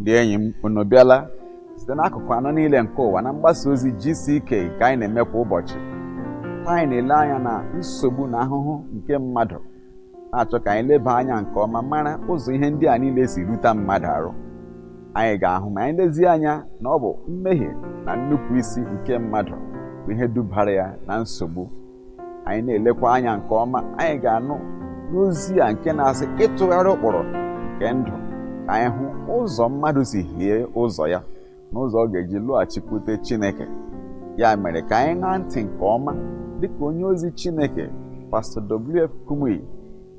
ndị enyi m unu bịala site n'akụkụ anọ niile nke ụwa na mgbasa ozi GCK ka anyị na-eme kwa ụbọchị. Anyị na-ele anya na nsogbu na ahụhụ nke mmadụ, na-achọ ka anyị leba anya nke ọma mara ụzọ ihe ndị a niile si rute mmadụ arụ. Anyị ga-ahụ ma anyị lezie anya na ọ bụ mmehie na nnupụ isi nke mmadụ bụ ihe dubara ya na nsogbu. Anyị na-elekwa anya nke ọma, anyị ga-anụ n'ozi a nke na-asị ịtụgharị ụkpụrụ nke ndụ, ka anyị hụ ụzọ mmadụ si hie ụzọ ya n'ụzọ ọ ga-eji lọghachikwute Chineke. Ya mere ka anyị ṅaa ntị nke ọma dịka onye ozi Chineke Pastor W.F. Kumuyi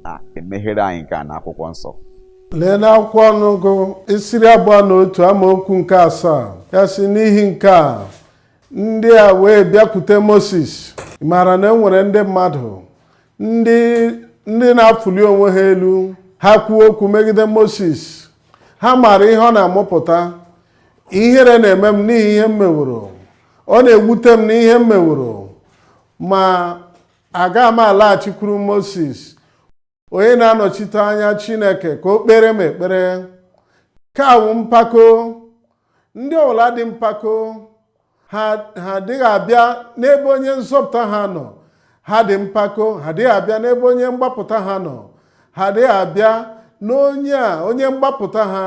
na-emeghere anyị nke a n'akwụkwọ nsọ. Lee n'akwụkwọ ọnụgụ isiri 2 amaokwu nke 7 ya sị, n'ihi nke a ndị a wee bịakwute Moses. Mara na enwere ndị mmadụ ndị na-afụli onwe ha elu, ha kwuo okwu megide Moses. Ha mara ihe ọ na-amụpụta. Ihere na-eme m n'ihi ihe m meworo, ọ na-ewute m n'ihe m meworo, ma aga m alaghachikwuru Moses, onye na-anọchite anya Chineke, ka o kpere m ekpere. Ka awụ mpako. Ndị ọbụla dị mpako ha adịghị abịa n'ebe onye nzọpụta ha nọ. Ha dị mpako, ha adịghị abịa n'ebe onye mgbapụta ha nọ. Ha adịghị abịa n'onye a onye mgbapụta ha.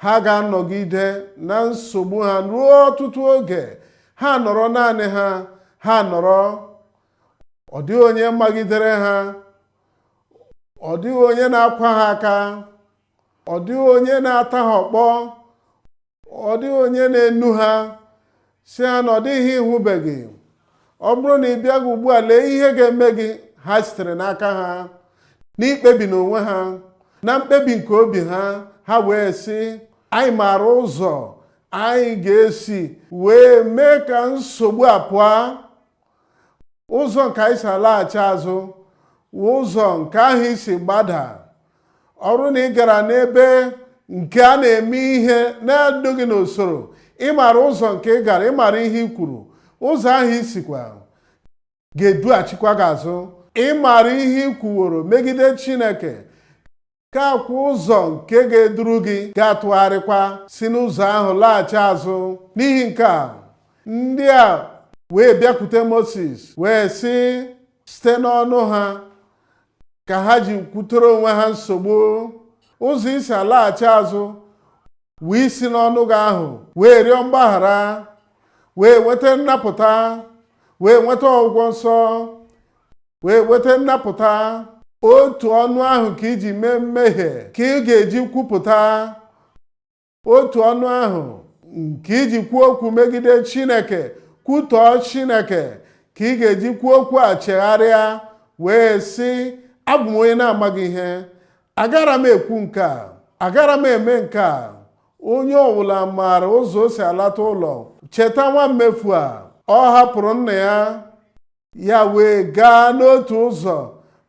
Ha ga-anọgide na nsogbu ha ruo ọtụtụ oge. Ha nọrọ naanị ha, ha nọrọ. Ọ dịghị onye magidere ha, ọ dịghị onye na-akwa ha aka, ọ dịghị onye na-ata ha ọkpọ, ọ dịghị onye na-enu ha si ha na ọ dịghị ịhụbeghị. Ọ bụrụ na ị bịaghị ugbu a, lee ihe ga-eme gị. Ha sitere n'aka ha n'ikpebi n'onwe ha, na mkpebi nke obi ha. Ha wee sị, anyị maara ụzọ anyị ga-esi wee mee ka nsogbu a pụọ. Ụzọ nke anyị si alaghachi azụ, ụzọ nke ahụ isi gbada. Ọ bụrụ na ị gara n'ebe nke a na-eme ihe na-edoghị n'usoro, ị maara ụzọ nke ị gara, ị maara ihe ị kwuru, ụzọ ahụ isikwa ga-edughachikwa gị azụ. Ị maara ihe ị kwuworo megide Chineke, ka akwụ ụzọ nke ga-eduru gị ga-atụgharịkwa si n'ụzọ ahụ laghachi azụ. N'ihi nke a, ndị a wee bịakwute Moses wee sị site n'ọnụ ha ka ha ji kwutere onwe ha nsogbu. Ụzọ isi alaghachi azụ wee isi n'ọnụ gị ahụ wee rịọ mgbaghara, wee nweta nnapụta, wee nweta ọgwụgwọ nsọ, wee nweta nnapụta. Otu ọnụ ahụ ka iji mee mmehie ka ị ga-eji kwupụta. Otu ọnụ ahụ nke iji kwuo okwu megide Chineke, kwutọọ Chineke, ka ị ga-eji kwuo okwu a chegharịa wee sị, abụ m onye na-amaghị ihe, agara m ekwu nke a, agara m eme nke a. Onye ọbụla maara ụzọ o si alata ụlọ. Cheta nwa mmefu a, ọ hapụrụ nna ya, ya wee gaa n'otu ụzọ,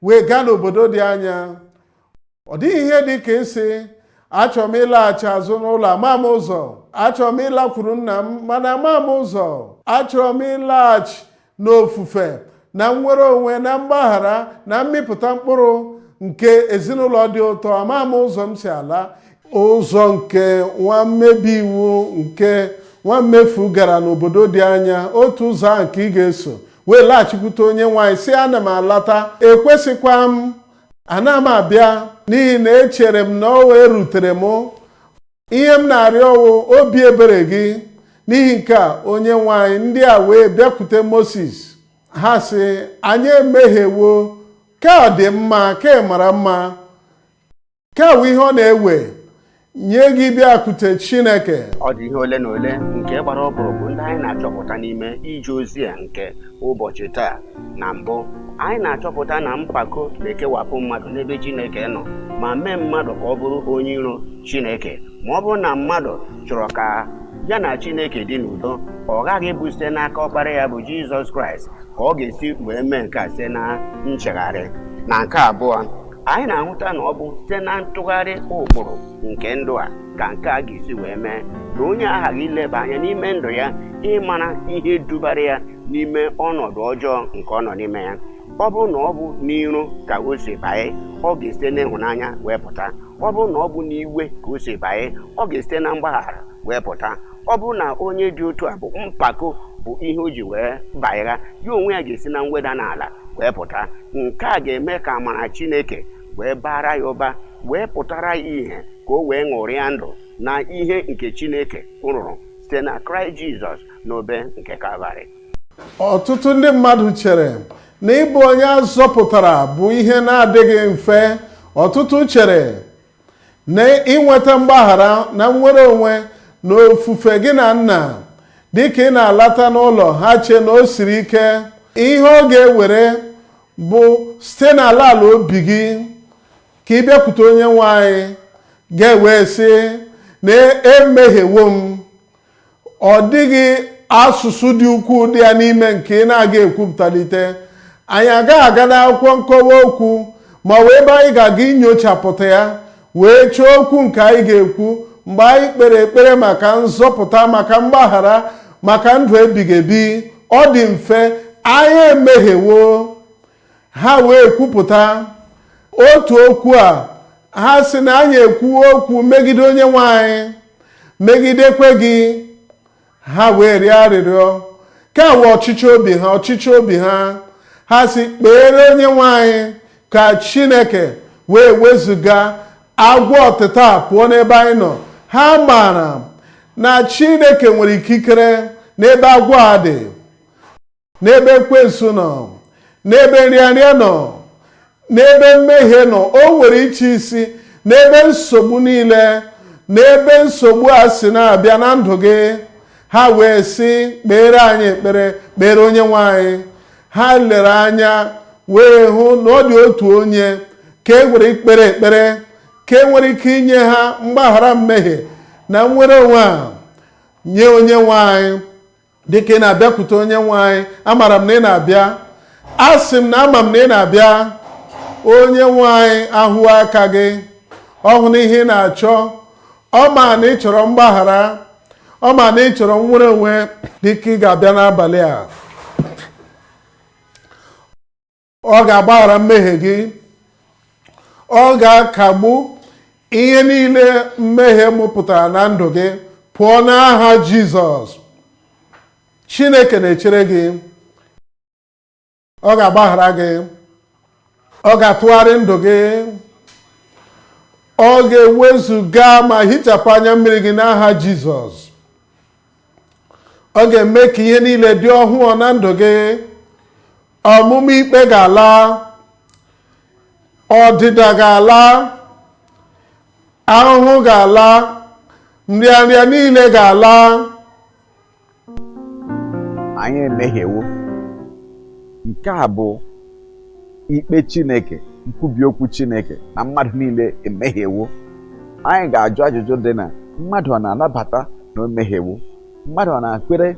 wee gaa n'obodo dị anya. Ọ dịghị ihe dị ka ịsị, achọrọ m ịlaghachi azụ n'ụlọ, ama m ụzọ. Achọrọ m ịlakwuru nna m, mana ama m ụzọ. Achọrọ m ịlaghachi n'ofufe na nnwere onwe na mgbaghara na mmịpụta mkpụrụ nke ezinụlọ dị ụtọ, ama m ụzọ m si ala. Ụzọ nke nwa mmebi iwu nke nwa mmefu gara n'obodo dị anya, otu ụzọ ahụ ka ị ga-eso wee laghachikwute onye nwanyị sị, ana m alata, ekwesịkwa m, ana m abịa n'ihi na echere m na o wee rutere m. Ihe m na-arịọ ọwụ obi ebere gị. N'ihi nke a, onye nwanyị ndị a wee bịakwute Moses. Ha sị, anyị emehiewo, ka ọ dị mma, ka ị mara mma, ka ọ bụ ihe ọ na-ewe nye gị bịakwute Chineke. Ọ dị ihe ole na ole nke gbara ọkpụrụkpụ ndị anyị na-achọpụta n'ime ije ozi a nke ụbọchị taa. Na mbụ, anyị na-achọpụta na mpako na-ekewapụ mmadụ n'ebe Chineke nọ, ma mee mmadụ ka ọ bụrụ onye iro Chineke. Ma ọ bụrụ na mmadụ chọrọ ka ya na Chineke dị n'udo, ọ gaghị bụ site n'aka ọkpara ya bụ Jizọs Kraịst ka ọ ga-esi wee mee nke a site na nchegharị. Na nke abụọ, anyị na-ahụta na ọ bụ site na ntụgharị ụkpụrụ nke ndụ a ka nke a ga-esi wee mee na onye aghaghị ileba anya n'ime ndụ ya, ịmara ihe dubara ya n'ime ọnọdụ ọjọọ nke ọ nọ n'ime ya. ọ bụrụ na ọ bụ n'iro ka o si banye, ọ ga-esite n'ịhụnanya wee pụta. Ọ bụrụ na ọ bụ n'iwe ka o si banye, ọ ga-esite na mgbaghara wee pụta. Ọ bụrụ na onye dị otu a bụ mpako bụ ihe o ji wee banyera, ya onwe ya ga-esi na mweda n'ala wee pụta. Nke a ga-eme ka amara Chineke wee bara ya ụba, wee pụtara ya ihe ka o wee ṅụrịa ndụ na ihe nke Chineke rụrụ site na Kraịst Jizọs n'obe nke Kalvarị. Ọtụtụ ndị mmadụ chere na ịbụ onye azọpụtara bụ ihe na-adịghị mfe. Ọtụtụ chere na inweta mgbaghara na nnwere onwe na ofufe gị na nna dịka ị na-alata n'ụlọ, ha chee na o siri ike. Ihe ọ ga-ewere bụ site n'ala ala obi gị ka ị bịakwute onye nwe anyị, ga-ewe sị na emehiewo m. Ọ dịghị asụsụ dị ukwuu dị ya n'ime nke ị na-aga ekwupụtalite. Anyị agaghị aga n'akwụkwọ nkọwa okwu ma wee ebe anyị ga-aga inyochapụta ya, wee chọọ okwu nke anyị ga-ekwu mgbe anyị kpere ekpere maka nzọpụta, maka mgbaghara, maka ndụ ebighị ebi. Ọ dị mfe, anyị emehiewo. Ha wee kwupụta otu okwu a, ha sị na anyị ekwuo okwu megide onye nwe anyị, megidekwe gị. Ha wee rịọ arịrịọ ka wee ọchịchị obi ha. Ha sị kpeere onye nwe anyị ka Chineke wee wezụga agwọ ọtịta pụọ n'ebe anyị nọ. Ha maara na Chineke nwere ikikere n'ebe agwọ a dị, n'ebe ekwensu nọ, n'ebe nrịanrịa nọ, n'ebe mmehie nọ. O nwere iche isi n'ebe nsogbu niile, n'ebe nsogbu a si na-abịa na ndụ gị. Ha wee sị kpeere anyị ekpere, kpeere onye nwe anyị. Ha lere anya wee hụ na ọ dị otu onye ka e nwere ikpere ekpere, ka e nwere ike inye ha mgbaghara mmehie na nnwere onwe a. Nye onye nwe anyị dịka ị na-abịakwute onye nwe anyị. Amara m na ị na-abịa, asị m na ama m na ị na-abịa. Onye nwe anyị ahụ aka gị, ọ hụ na ihe ị na-achọ. Ọ ma na ị chọrọ mgbaghara, ọ ma na ị chọrọ nnwere onwe. Dịka ị ga-abịa n'abalị a, ọ ga-agbaghara mmehie gị, ọ ga-akagbu ihe niile mmehie mụpụtara na ndụ gị pụọ n'aha Jizọs. Chineke na-echere gị, ọ ga-agbaghara gị, ọ ga-atụgharị ndụ gị, ọ ga-ewezuga ma hichapụ anya mmiri gị n'aha Jizọs. Ọ ga-eme ka ihe niile dị ọhụụ na ndụ gị. Ọmụmụ ikpe ga-ala, ọdịda ga-ala, ahụhụ ga-ala, nrịanrịa niile ga-ala. Anyị emehiewo. Nke a bụ ikpe Chineke, nkwubi okwu Chineke na mmadụ niile emehiewo. Anyị ga-ajụ ajụjụ dị na mmadụ ọ na-anabata na o mehiewo, mmadụ ọ na-akwere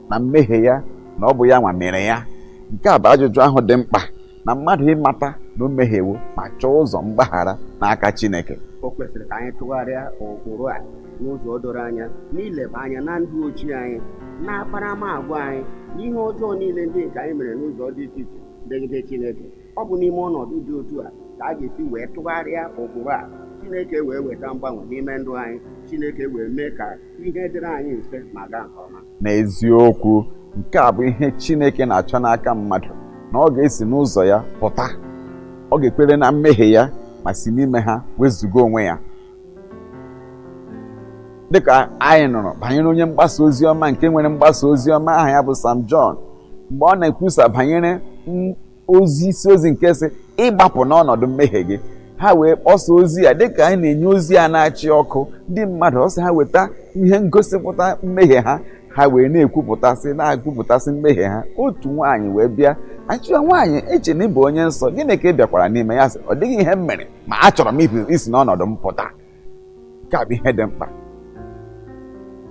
na mmehie ya na ọ bụ ya nwa mere ya. Nke a bụ ajụjụ ahụ dị mkpa na mmadụ ịmata na o mehiewo ma chọọ ụzọ mgbaghara n'aka Chineke. O kwesịrị ka anyị tụgharịa ụkpụrụ a n'ụzọ doro anya, n'ileba anya na ndụ ochie anyị, na akparamagwa anyị, n'ihe ọjọọ niile ndị nke anyị mere n'ụzọ dị iche iche megide Chineke. Ọ bụ n'ime ọnọdụ dị otu a ka a ga-esi wee tụgharịa ụkpụrụ a, Chineke wee weta mgbanwe n'ime ndụ anyị, Chineke wee mee ka ihe dịrị anyị mfe ma gaa nke ọma. N'eziokwu, nke a bụ ihe Chineke na-achọ n'aka mmadụ, na ọ ga-esi n'ụzọ ya pụta. Ọ ga-ekwere na mmehie ya ma si n'ime ha wezụga onwe ya. Dịka anyị nụrụ banyere onye mgbasa ozi ọma nke nwere mgbasa ozi ọma aha ya bụ Sam John, mgbe ọ na-ekwusa banyere isi ozi nke sị ịgbapụ n'ọnọdụ mmehie gị. Ha wee kpọsa ozi ya dịka anyị na-enye ozi ya na-achị ọkụ. Ndị mmadụ ọ sị ha weta ihe ngosipụta mmehie ha, ha wee na-ekwupụtasị mmehie ha. Otu nwaanyị wee bịa, achịwa nwaanyị, eche na ịbụ onye nsọ, gịnị ka ị bịakwara n'ime ya? Sị, ọ dịghị ihe m mere, ma achọrọ m isi n'ọnọdụ m pụta. Nke a bụ ihe dị mkpa,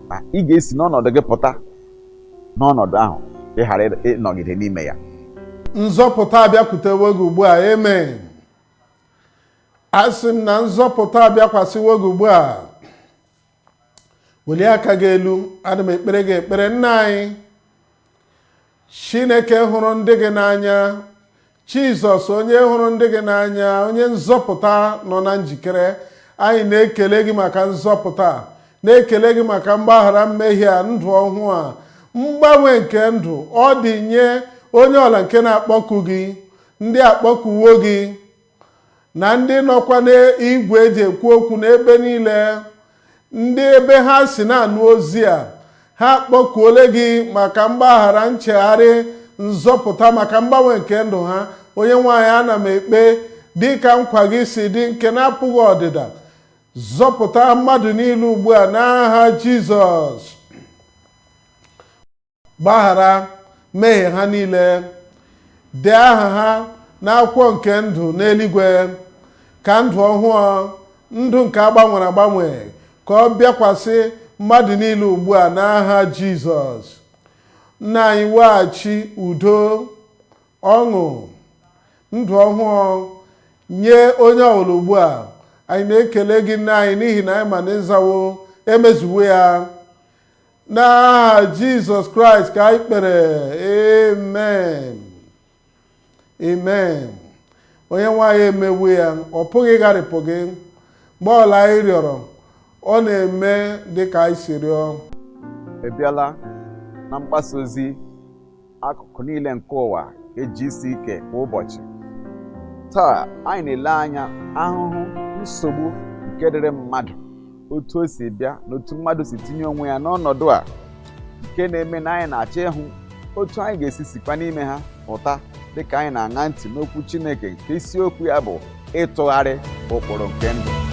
na ị ga-esi n'ọnọdụ gị pụta n'ọnọdụ ahụ ka ị ghara ịnọgide n'ime ya. Nzọpụta abịakwutewo gị ugbu a. Amen. Asị m na nzọpụta abịakwasịwo gị ugbu a. Welie aka gị elu. Ana m ekpere gị ekpere. Nna anyị Chineke hụrụ ndị gị n'anya, Jizọs onye hụrụ ndị gị n'anya, onye nzọpụta nọ na njikere, anyị na-ekele gị maka nzọpụta, na-ekele gị maka mgbaghara mmehie a, ndụ ọhụụ a, mgbanwe nke ndụ ọ dị nye onye ọla nke na-akpọku gị, ndị akpọkuwo gị na ndị nọkwa n'igwe eji ekwu okwu n'ebe niile, ndị ebe ha si na-anụ ozi a, ha akpọkuole gị maka mgbaghara, nchegharị, nzọpụta, maka mgbanwe nke ndụ ha. Onye nwaanyị, ana m ekpe dị ka nkwa gị si dị, nke na-apụghị ọdịda, zọpụta mmadụ niile ugbu a n'aha Jizọs. Gbaghara mmehie ha niile, dee aha ha n'akwụkwọ nke ndụ n'eluigwe, ka ndụ ọhụụ, ndụ nke agbanwere agbanwe, ka ọ bịakwasị mmadụ niile ugbu a n'aha Jizọs. Nna anyị, weghachi udo, ọṅụ, ndụ ọhụụ nye onye ọbụla ugbu a. Anyị na-ekele gị nna anyị n'ihi na anyị ma na ịzawo, emezuwo ya. N'aha Jizọs Kraịst ka anyị kpere, amen, amen. Onye nwaanyị emewo ya, ọ pụghị ịgharịpụ gị. Mgbe ọla anyị rịọrọ, ọ na-eme dị ka anyị si rịọ. Ebiala na mgbasa ozi akụkụ niile nke ụwa nke GCK kwa ụbọchị. Taa anyị na-ele anya ahụhụ, nsogbu nke dịrị mmadụ, otu o si bịa na otu mmadụ si tinye onwe ya n'ọnọdụ a, nke na-eme na anyị na-achọ ịhụ otu anyị ga-esi sikwa n'ime ha pụta, dịka anyị na-aṅa ntị n'okwu Chineke nke isiokwu ya bụ ịtụgharị ụkpụrụ nke ndụ.